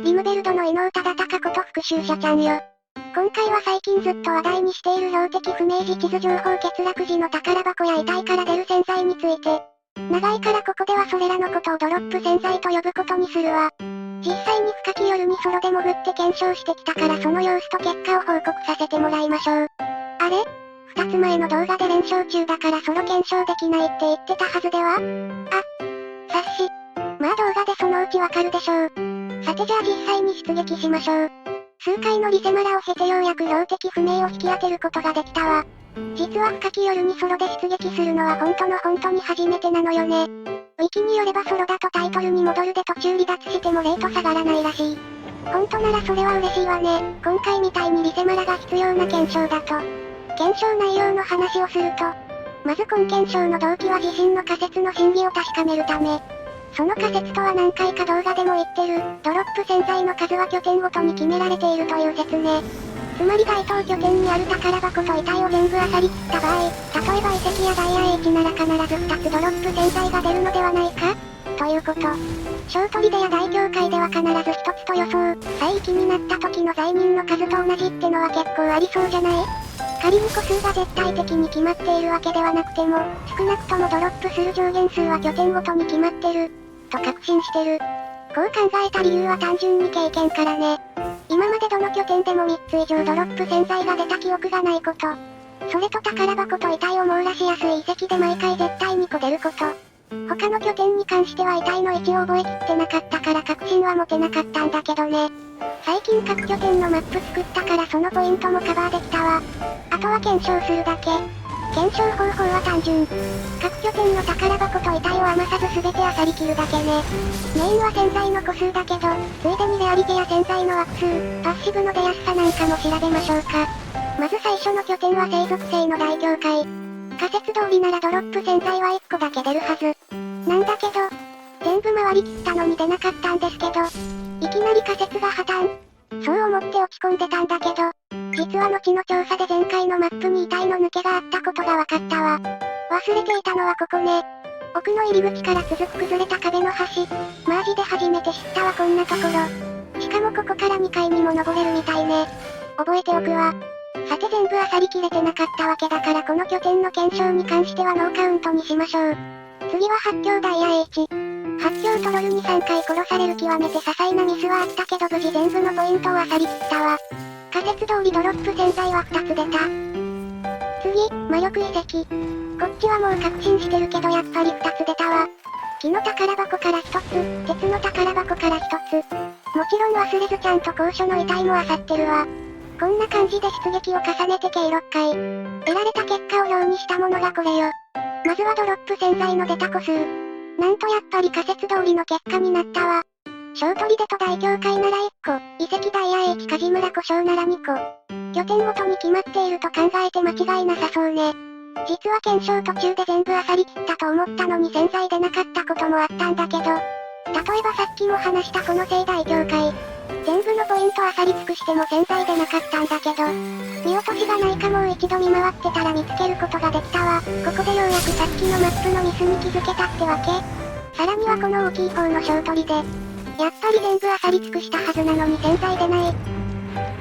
リムベルドの伊能忠敬こと復讐者ちゃんよ。今回は最近ずっと話題にしている標的不明時地図情報欠落時の宝箱や遺体から出る洗剤について。長いからここではそれらのことをドロップ洗剤と呼ぶことにするわ。実際に深き夜にソロで潜って検証してきたからその様子と結果を報告させてもらいましょう。あれ？ 2 つ前の動画で連勝中だからソロ検証できないって言ってたはずでは？あ、察し。まあ動画でそのうちわかるでしょう。さてじゃあ実際に出撃しましょう。数回のリセマラを経てようやく標的不明を引き当てることができたわ。実は深き夜にソロで出撃するのは本当に初めてなのよね。ウィキによればソロだとタイトルに戻るで途中離脱してもレート下がらないらしい。本当ならそれは嬉しいわね。今回みたいにリセマラが必要な検証だと。検証内容の話をすると、まず今検証の動機は自身の仮説の真偽を確かめるため。その仮説とは何回か動画でも言ってる、ドロップ洗剤の数は拠点ごとに決められているという説ね。つまり該当拠点にある宝箱と遺体を全部漁り切った場合、例えば遺跡やダイヤ H なら必ず2つドロップ洗剤が出るのではないかということ。小砦や大教会では必ず1つと予想、再起になった時の罪人の数と同じってのは結構ありそうじゃない？仮に個数が絶対的に決まっているわけではなくても、少なくともドロップする上限数は拠点ごとに決まってる。と確信してる。こう考えた理由は単純に経験からね。今までどの拠点でも3つ以上ドロップ洗剤が出た記憶がないこと。それと宝箱と遺体を網羅しやすい遺跡で毎回絶対2個出ること。他の拠点に関しては遺体の位置を覚えきってなかったから確信は持てなかったんだけどね。最近各拠点のマップ作ったからそのポイントもカバーできたわ。あとは検証するだけ。検証方法は単純。各拠点の宝箱と遺体を余さず全て漁り切るだけね。メインは洗剤の個数だけど、ついでにレアリティや洗剤の枠数、パッシブの出やすさなんかも調べましょうか。まず最初の拠点は生属性の大教会。仮説通りならドロップ洗剤は1個だけ出るはず。なんだけど、全部回り切ったのに出なかったんですけど、いきなり仮説が破綻。そう思って落ち込んでたんだけど、実は後の調査で前回のマップに遺体の抜けがあったことが分かったわ。忘れていたのはここね。奥の入り口から続く崩れた壁の端。マジで初めて知ったわこんなところ。しかもここから2階にも登れるみたいね。覚えておくわ。さて全部漁りきれてなかったわけだからこの拠点の検証に関してはノーカウントにしましょう。次は発狂ダイヤ H。発狂トロルに3回殺される極めて些細なミスはあったけど無事全部のポイントを漁りきったわ。仮説通りドロップ洗剤は2つ出た。次、魔力遺跡。こっちはもう確信してるけどやっぱり2つ出たわ。木の宝箱から1つ、鉄の宝箱から1つ。もちろん忘れずちゃんと高所の遺体も漁ってるわ。こんな感じで出撃を重ねて計6回。得られた結果を表にしたものがこれよ。まずはドロップ洗剤の出た個数。なんとやっぱり仮説通りの結果になったわ。小砦と大教会なら1個、遺跡ダイヤ H 梶村古城なら2個。拠点ごとに決まっていると考えて間違いなさそうね。実は検証途中で全部漁り切ったと思ったのに洗剤出なかったこともあったんだけど。例えばさっきも話したこの聖大教会。全部のポイント漁り尽くしても洗剤出なかったんだけど。見落としがないかもう一度見回ってたら見つけることができたわ。ここでようやくさっきのマップのミスに気づけたってわけ。さらにはこの大きい方の小砦。やっぱり全部漁り尽くしたはずなのに洗剤出ない。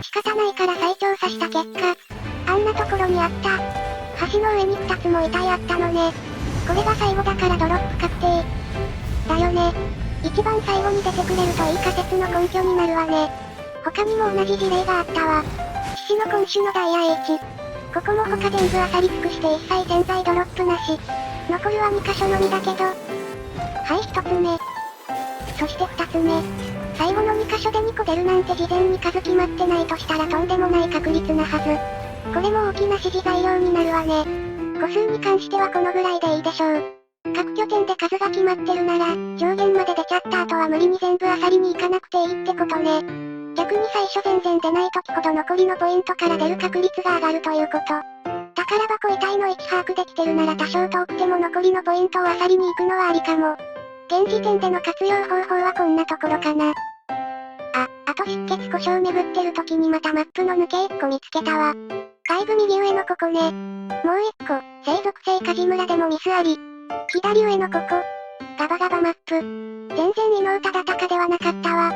仕方ないから再調査した結果、あんなところにあった。橋の上に2つも遺体あったのね。これが最後だからドロップ確定。だよね。一番最後に出てくれるといい仮説の根拠になるわね。他にも同じ事例があったわ。獅子の今種のダイヤ H。ここも他全部漁り尽くして一切洗剤ドロップなし。残るは2箇所のみだけど。はい1つ目。そして2つ目。最後の2箇所で2個出るなんて事前に数決まってないとしたらとんでもない確率なはず。これも大きな指示材料になるわね。個数に関してはこのぐらいでいいでしょう。各拠点で数が決まってるなら、上限まで出ちゃった後は無理に全部漁りに行かなくていいってことね。逆に最初全然出ない時ほど残りのポイントから出る確率が上がるということ。宝箱遺体の位置把握できてるなら多少遠くても残りのポイントを漁りに行くのはありかも。現時点での活用方法はこんなところかな。あと出血故障巡ってる時にまたマップの抜け1個見つけたわ。外部右上のここね。もう1個、生属性梶村でもミスあり。左上のここ。ガバガバマップ。全然伊能忠敬ではなかったわ。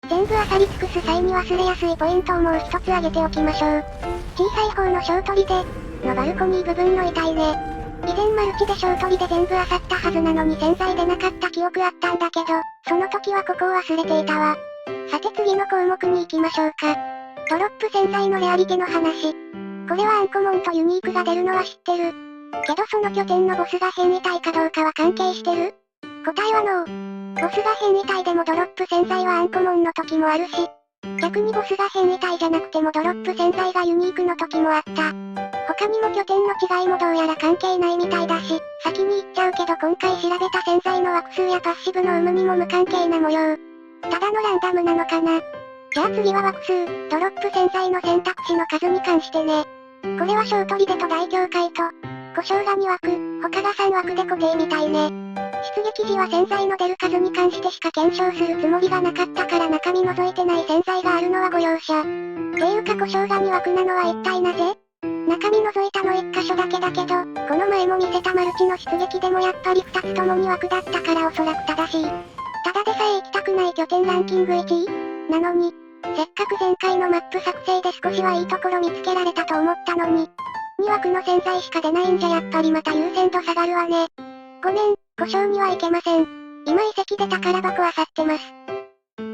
全部漁り尽くす際に忘れやすいポイントをもう一つ挙げておきましょう。小さい方の小鳥で、のバルコニー部分の遺体ね。以前マルチで小鳥で全部漁ったはずなのに洗剤でなかった記憶あったんだけど、その時はここを忘れていたわ。さて次の項目に行きましょうか。ドロップ洗剤のレアリテの話。これはアンコモンとユニークが出るのは知ってる。けどその拠点のボスが変異体かどうかは関係してる？答えはノー。ボスが変異体でもドロップ洗剤はアンコモンの時もあるし、逆にボスが変異体じゃなくてもドロップ洗剤がユニークの時もあった。他にも拠点の違いもどうやら関係ないみたいだし、先に言っちゃうけど今回調べた洗剤の枠数やパッシブの有無にも無関係な模様。ただのランダムなのかな。じゃあ次は枠数、ドロップ洗剤の選択肢の数に関してね。これは小砦と大境界と、故障が2枠、他が3枠で固定みたいね。出撃時は洗剤の出る数に関してしか検証するつもりがなかったから中身除いてない洗剤があるのはご容赦。ていうか故障が2枠なのは一体なぜ？中身除いたの1箇所だけだけど、この前も見せたマルチの出撃でもやっぱり2つとも2枠だったからおそらく正しい。ただでさえ行きたくない拠点ランキング1位なのに、せっかく前回のマップ作成で少しはいいところ見つけられたと思ったのに、2枠の洗剤しか出ないんじゃやっぱりまた優先度下がるわね。ごめん、故障にはいけません。今遺跡で宝箱漁ってます。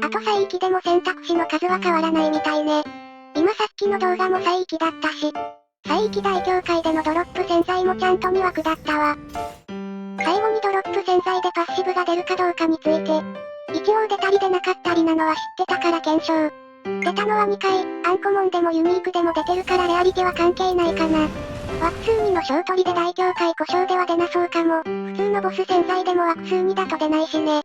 あと再域でも選択肢の数は変わらないみたいね。今さっきの動画も再域だったし、再域大境界でのドロップ洗剤もちゃんと2枠だったわ。最後にドロップ洗剤でパッシブが出るかどうかについて、一応出たり出なかったりなのは知ってたから検証。出たのは2回、アンコモンでもユニークでも出てるからレアリティは関係ないかな。枠数2の小鳥で大境界故障では出なそうかも。普通のボス洗剤でも枠数2だと出ないしね。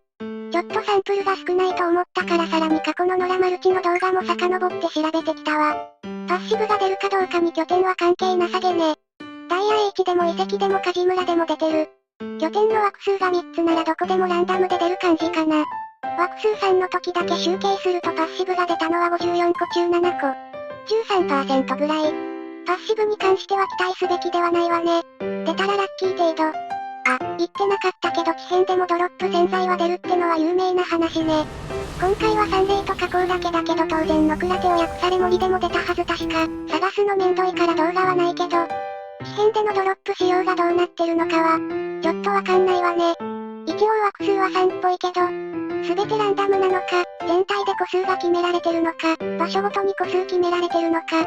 ちょっとサンプルが少ないと思ったからさらに過去のノラマルチの動画も遡って調べてきたわ。パッシブが出るかどうかに拠点は関係なさげね。ダイヤ H でも遺跡でもカジムラでも出てる。拠点の枠数が3つならどこでもランダムで出る感じかな。枠数3の時だけ集計するとパッシブが出たのは54個中7個。13% ぐらい。パッシブに関しては期待すべきではないわね。出たらラッキー程度。あ、言ってなかったけど地変でもドロップ洗剤は出るってのは有名な話ね。今回は3例とかこうだけだけど当然のクラテを訳され森でも出たはず確か。探すのめんどいから動画はないけど。地変でのドロップ仕様がどうなってるのかは、ちょっとわかんないわね。一応枠数は3っぽいけど、すべてランダムなのか、全体で個数が決められてるのか、場所ごとに個数決められてるのか。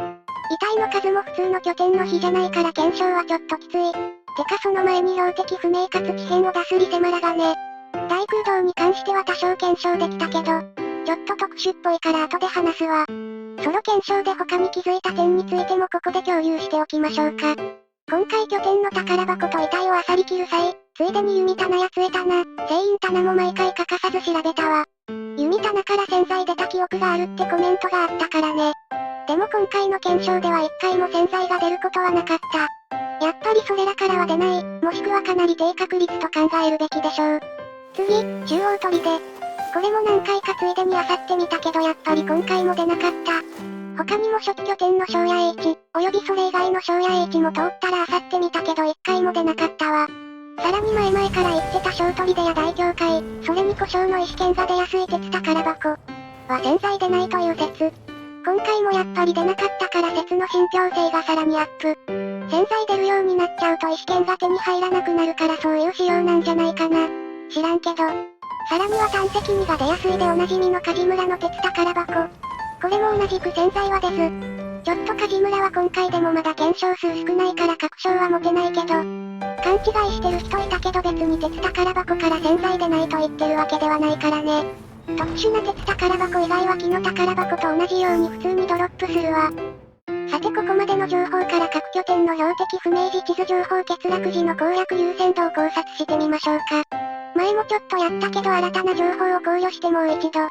遺体の数も普通の拠点の比じゃないから検証はちょっときつい。てかその前に標的不明かつ奇変を出すリセマラがね。大空洞に関しては多少検証できたけど、ちょっと特殊っぽいから後で話すわ。ソロ検証で他に気づいた点についてもここで共有しておきましょうか。今回拠点の宝箱と遺体を漁り切る際、ついでに弓棚や杖棚、聖院棚も毎回欠かさず調べたわ。弓棚から洗剤出た記憶があるってコメントがあったからね。でも今回の検証では一回も洗剤が出ることはなかった。やっぱりそれらからは出ない、もしくはかなり低確率と考えるべきでしょう。次、中央砦。これも何回かついでに漁ってみたけどやっぱり今回も出なかった。他にも初期拠点の庄屋 H、およびそれ以外の庄屋 H も通ったら漁ってみたけど一回も出なかったわ。さらに前々から言ってた小砦や大境界、それに故障の石剣が出やすい鉄宝箱は洗剤出ないという説。今回もやっぱり出なかったから説の信憑性がさらにアップ。洗剤出るようになっちゃうと石剣が手に入らなくなるからそういう仕様なんじゃないかな。知らんけど。さらには端的にが出やすいでおなじみの梶村の鉄宝箱。これも同じく洗剤は出ず。ちょっと梶村は今回でもまだ検証数少ないから確証は持てないけど、勘違いしてる人いたけど別に鉄宝箱から洗剤出ないと言ってるわけではないからね。特殊な鉄宝箱以外は木の宝箱と同じように普通にドロップするわ。さてここまでの情報から各拠点の標的不明時地図情報欠落時の攻略優先度を考察してみましょうか。前もちょっとやったけど新たな情報を考慮してもう一度。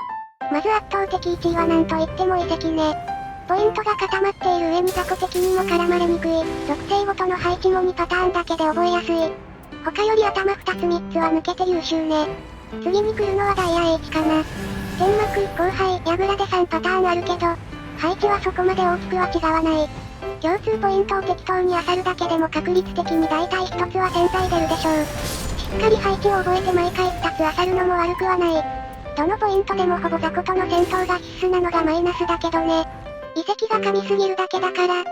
まず圧倒的1位はなんといっても遺跡ね。ポイントが固まっている上に雑魚的にも絡まれにくい、属性ごとの配置も2パターンだけで覚えやすい。他より頭2つ3つは抜けて優秀ね。次に来るのはダイヤ H かな。天幕、後輩、櫓で3パターンあるけど、配置はそこまで大きくは違わない。共通ポイントを適当に漁るだけでも確率的に大体1つは洗剤出るでしょう。しっかり配置を覚えて毎回2つ漁るのも悪くはない。どのポイントでもほぼ雑魚との戦闘が必須なのがマイナスだけどね。遺跡が神すぎるだけだから。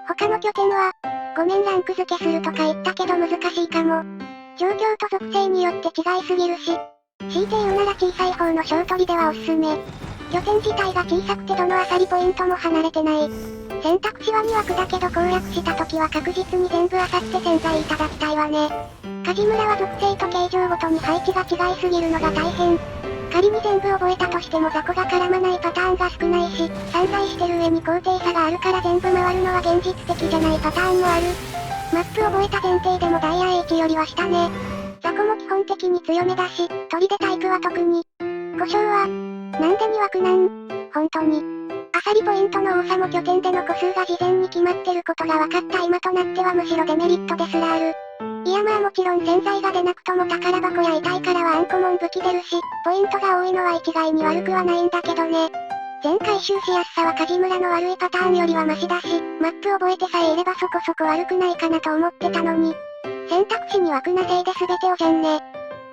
他の拠点は、ごめんランク付けするとか言ったけど難しいかも。状況と属性によって違いすぎるし。強いて言うなら小さい方の小砦はおすすめ。拠点自体が小さくてどのアサリポイントも離れてない。選択肢は2枠だけど攻略した時は確実に全部漁って潜在いただきたいわね。梶村は属性と形状ごとに配置が違いすぎるのが大変。仮に全部覚えたとしても雑魚が絡まないパターンが少ないし、散在してる上に高低差があるから全部回るのは現実的じゃないパターンもある。マップ覚えた前提でもダイヤ H よりは下ね。雑魚も基本的に強めだし、砦タイプは特に。故障は、なんで2枠なん本当に。アサリポイントの多さも拠点での個数が事前に決まってることが分かった今となってはむしろデメリットですらある。いやまあもちろん潜在が出なくとも宝箱や遺体からはアンコモン武器出るし、ポイントが多いのは一概に悪くはないんだけどね。全回収しやすさは梶村の悪いパターンよりはマシだし、マップ覚えてさえいればそこそこ悪くないかなと思ってたのに。選択肢に枠なせいで全てをじゃんね。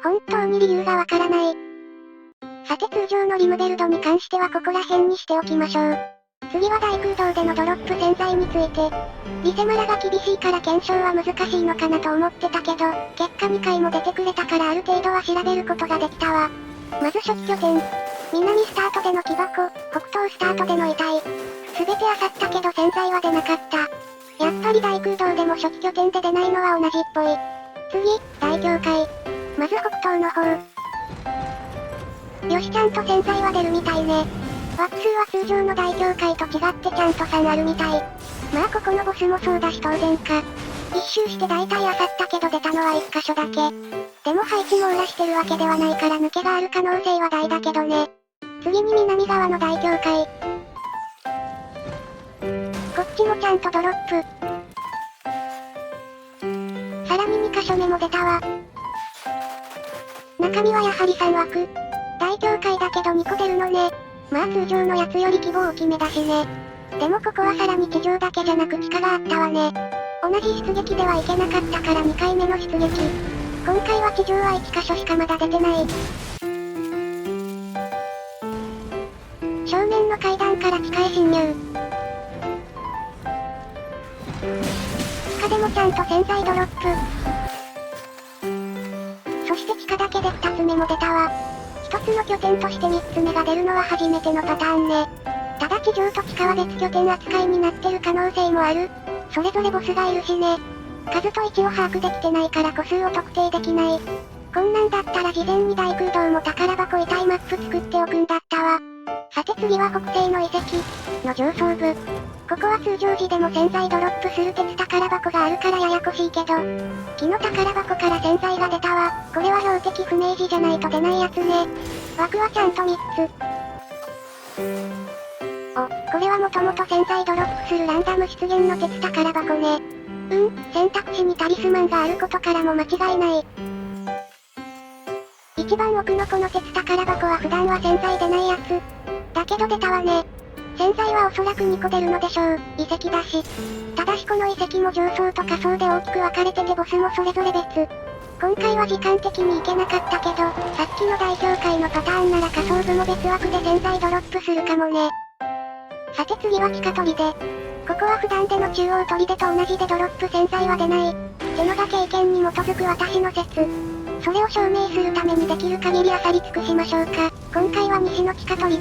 本当に理由がわからない。さて通常のリムベルドに関してはここら辺にしておきましょう。次は大空洞でのドロップ潜在について。リセマラが厳しいから検証は難しいのかなと思ってたけど、結果2回も出てくれたからある程度は調べることができたわ。まず初期拠点。南スタートでの木箱、北東スタートでの遺体。すべて漁ったけど潜在は出なかった。やっぱり大空洞でも初期拠点で出ないのは同じっぽい。次、大教会。まず北東の方。よしちゃんと潜在は出るみたいね。枠数は通常の大教会と違ってちゃんと3あるみたい。まあここのボスもそうだし当然か。一周して大体漁ったけど出たのは1箇所だけ。でも配置網羅してるわけではないから抜けがある可能性は大だけどね。次に南側の大教会。こっちもちゃんとドロップ。さらに2箇所目も出たわ。中身はやはり3枠。大教会だけど2個出るのね。まあ通常のやつより規模大きめだしね。でもここはさらに地上だけじゃなく地下があったわね。同じ出撃ではいけなかったから2回目の出撃。今回は地上は1箇所しかまだ出てない。正面の階段から地下へ侵入。地下でもちゃんと潜在ドロップ。そして地下だけで2つ目も出たわ。1つの拠点として3つ目が出るのは初めてのパターンね。ただ地上と地下は別拠点扱いになってる可能性もある。それぞれボスがいるしね。数と位置を把握できてないから個数を特定できない。こんなんだったら事前に大空洞も宝箱遺体マップ作っておくんだったわ。さて次は北西の遺跡の上層部。ここは通常時でも潜在ドロップする鉄宝箱があるからややこしいけど、木の宝箱から潜在が出たわ。これは標的不明時じゃないと出ないやつね。枠はちゃんと3つ。これはもともと潜在ドロップするランダム出現の鉄宝箱ね。選択肢にタリスマンがあることからも間違いない。一番奥のこの鉄宝箱は普段は潜在出ないやつ。だけど出たわね。潜在はおそらく2個出るのでしょう。遺跡だし。ただしこの遺跡も上層と下層で大きく分かれててボスもそれぞれ別。今回は時間的に行けなかったけど、さっきの大教会のパターンなら下層部も別枠で潜在ドロップするかもね。さて次は地下砦。ここは普段での中央砦と同じでドロップ潜在は出ない。ってのが経験に基づく私の説。それを証明するためにできる限り漁り尽くしましょうか。今回は西の地下砦。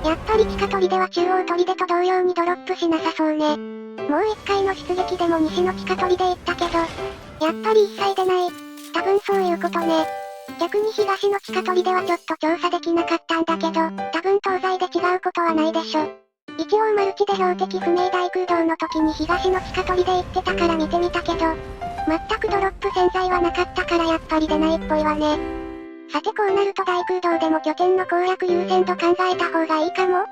やっぱり地下砦は中央砦と同様にドロップしなさそうね。もう一回の出撃でも西の地下砦行ったけど、やっぱり一切出ない。多分そういうことね。逆に東の地下砦はちょっと調査できなかったんだけど、多分東西で違うことはないでしょ。一応マルチで標的不明大空洞の時に東の地下砦行ってたから見てみたけど、全くドロップ潜在はなかったからやっぱり出ないっぽいわね。さてこうなると大空洞でも拠点の攻略優先度考えた方がいいかも。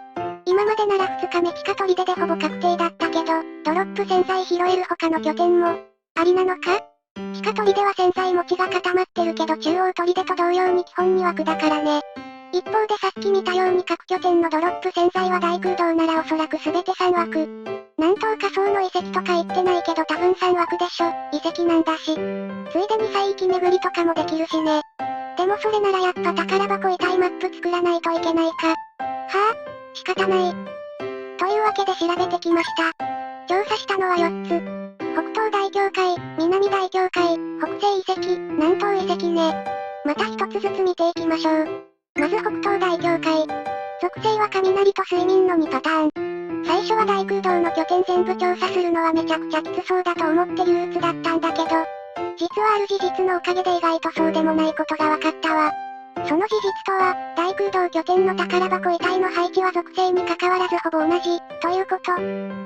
今今までなら2日目地下砦でほぼ確定だったけど、ドロップ洗剤拾える他の拠点も、ありなのか？地下砦は洗剤持ちが固まってるけど中央砦と同様に基本2枠だからね。一方でさっき見たように各拠点のドロップ洗剤は大空洞ならおそらく全て3枠。南東下層の遺跡とか言ってないけど多分3枠でしょ、遺跡なんだし。ついでに再域巡りとかもできるしね。でもそれならやっぱ宝箱遺体マップ作らないといけないか。はぁ、仕方ない。というわけで調べてきました。調査したのは4つ。北東大教会、南大教会、北西遺跡、南東遺跡ね。また一つずつ見ていきましょう。まず北東大教会。属性は雷と睡眠の2パターン。最初は大空洞の拠点全部調査するのはめちゃくちゃきつそうだと思って憂鬱だったんだけど、実はある事実のおかげで意外とそうでもないことが分かったわ。その事実とは、大空洞拠点の宝箱遺体の配置は属性に関わらずほぼ同じ、ということ。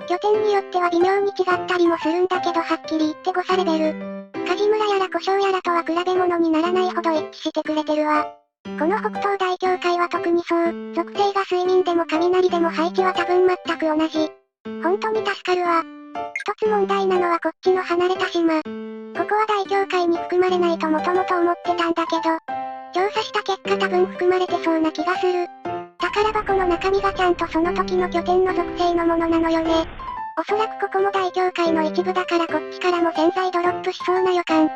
拠点によっては微妙に違ったりもするんだけどはっきり言って誤差レベル。梶村やら故障やらとは比べ物にならないほど一致してくれてるわ。この北東大教会は特にそう、属性が睡眠でも雷でも配置は多分全く同じ。本当に助かるわ。一つ問題なのはこっちの離れた島。ここは大教会に含まれないともともと思ってたんだけど、調査した結果多分含まれてそうな気がする。宝箱の中身がちゃんとその時の拠点の属性のものなのよね。おそらくここも大教会の一部だからこっちからも洗剤ドロップしそうな予感。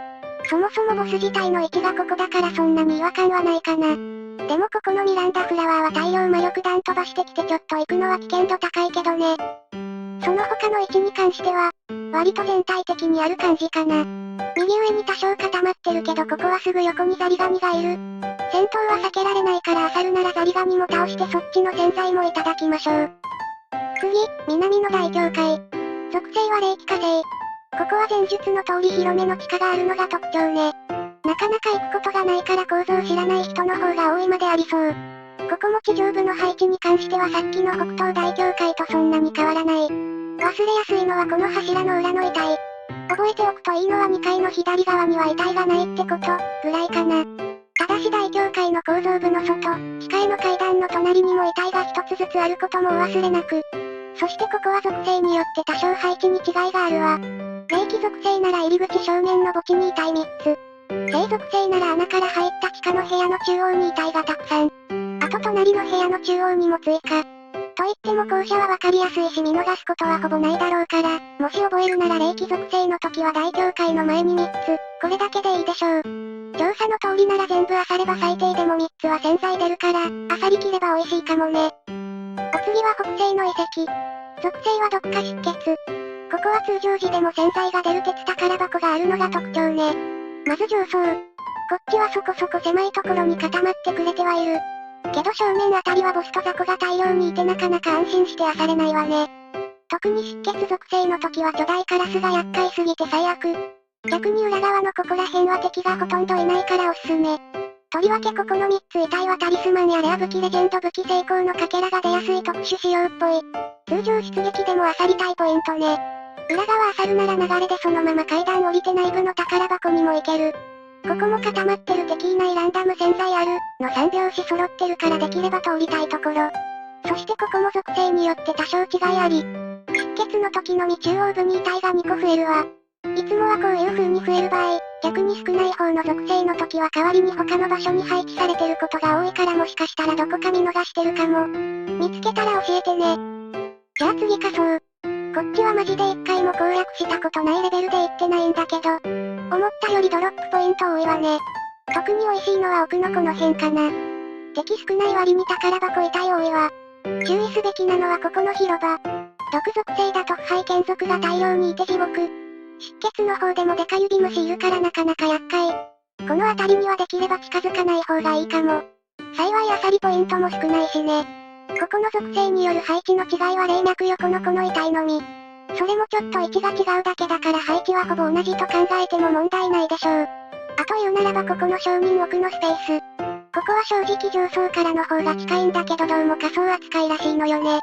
そもそもボス自体の位置がここだからそんなに違和感はないかな。でもここのミランダフラワーは大量魔力弾飛ばしてきてちょっと行くのは危険度高いけどね。その他の位置に関しては、割と全体的にある感じかな。右上に多少固まってるけどここはすぐ横にザリガニがいる。戦闘は避けられないから漁るならザリガニも倒してそっちの洗剤もいただきましょう。次、南の大教会。属性は霊気火星。ここは前述の通り広めの地下があるのが特徴ね。なかなか行くことがないから構造知らない人の方が多いまでありそう。ここも地上部の配置に関してはさっきの北東大教会とそんなに変わらない。忘れやすいのはこの柱の裏の遺体。覚えておくといいのは2階の左側には遺体がないってこと、ぐらいかな。ただし大教会の構造部の外、地下への階段の隣にも遺体が一つずつあることもお忘れなく。そしてここは属性によって多少配置に違いがあるわ。霊気属性なら入り口正面の墓地に遺体3つ。聖属性なら穴から入った地下の部屋の中央に遺体がたくさん。あと隣の部屋の中央にも追加。と言っても後者は分かりやすいし見逃すことはほぼないだろうから、もし覚えるなら霊気属性の時は大教会の前に3つ、これだけでいいでしょう。調査の通りなら全部漁れば最低でも3つは洗剤出るから、漁り切れば美味しいかもね。お次は北西の遺跡。属性は毒化出血。ここは通常時でも洗剤が出る鉄宝箱があるのが特徴ね。まず上層。こっちはそこそこ狭いところに固まってくれてはいる。けど正面あたりはボスと雑魚が大量にいてなかなか安心して漁れないわね。特に出血属性の時は巨大カラスが厄介すぎて最悪。逆に裏側のここら辺は敵がほとんどいないからおすすめ。とりわけここの3つ遺体はタリスマンやレア武器レジェンド武器成功のかけらが出やすい特殊仕様っぽい。通常出撃でも漁りたいポイントね。裏側漁るなら流れでそのまま階段降りて内部の宝箱にも行ける。ここも固まってる敵いないランダム洗剤ある、の3拍子揃ってるからできれば通りたいところ。そしてここも属性によって多少違いあり。出血の時のみ中央部に遺体が2個増えるわ。いつもはこういう風に増える場合、逆に少ない方の属性の時は代わりに他の場所に配置されてることが多いからもしかしたらどこか見逃してるかも。見つけたら教えてね。じゃあ次仮想。こっちはマジで1回も攻略したことないレベルで行ってないんだけど、思ったよりドロップポイント多いわね。特に美味しいのは奥のこの辺かな。敵少ない割に宝箱遺体多いわ。注意すべきなのはここの広場。毒属性だと腐敗眷属が大量にいて地獄。出血の方でもデカ指虫いるからなかなか厄介。この辺りにはできれば近づかない方がいいかも。幸いアサリポイントも少ないしね。ここの属性による配置の違いは霊脈横のこの遺体のみ。それもちょっと位置が違うだけだから配置はほぼ同じと考えても問題ないでしょう。あと言うならばここの証人奥のスペース。ここは正直上層からの方が近いんだけどどうも仮想扱いらしいのよね。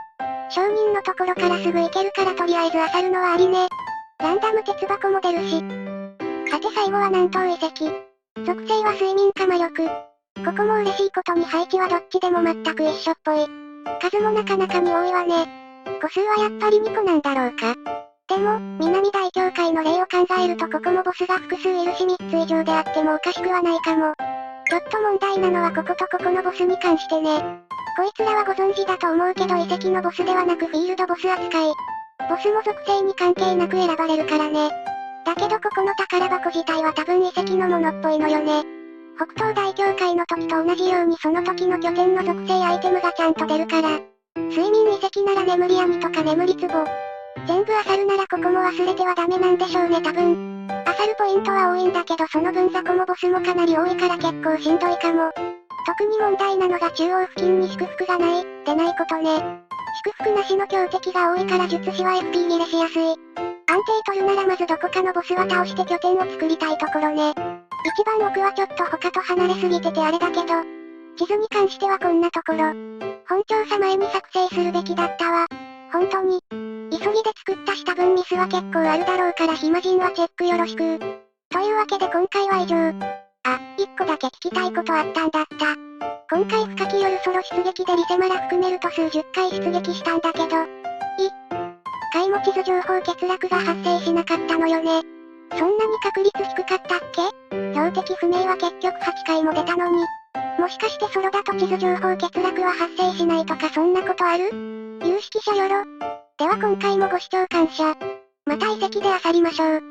証人のところからすぐ行けるからとりあえず漁るのはありね。ランダム鉄箱も出るし。さて最後は南東遺跡。属性は睡眠か魔力。ここも嬉しいことに配置はどっちでも全く一緒っぽい。数もなかなかに多いわね。個数はやっぱり2個なんだろうか。でも、南大教会の例を考えるとここもボスが複数いるし3つ以上であってもおかしくはないかも。ちょっと問題なのはこことここのボスに関してね。こいつらはご存知だと思うけど遺跡のボスではなくフィールドボス扱い。ボスも属性に関係なく選ばれるからね。だけどここの宝箱自体は多分遺跡のものっぽいのよね。北東大教会の時と同じようにその時の拠点の属性アイテムがちゃんと出るから。睡眠遺跡なら眠り闇とか眠り壺。全部漁るならここも忘れてはダメなんでしょうね多分。漁るポイントは多いんだけどその分雑魚もボスもかなり多いから結構しんどいかも。特に問題なのが中央付近に祝福がない、出ないことね。祝福なしの強敵が多いから術師は FP 切れしやすい。安定取るならまずどこかのボスは倒して拠点を作りたいところね。一番奥はちょっと他と離れすぎててあれだけど、地図に関してはこんなところ。本調査前に作成するべきだったわ。本当に。急ぎで作ったし多分ミスは結構あるだろうから暇人はチェックよろしく。というわけで今回は以上。あ、一個だけ聞きたいことあったんだった。今回深き夜ソロ出撃でリセマラ含めると数十回出撃したんだけど、回も地図情報欠落が発生しなかったのよね。そんなに確率低かったっけ？標的不明は結局8回も出たのに。もしかしてソロだと地図情報欠落は発生しないとかそんなことある？有識者よろ。では今回もご視聴感謝。また遺跡で漁りましょう。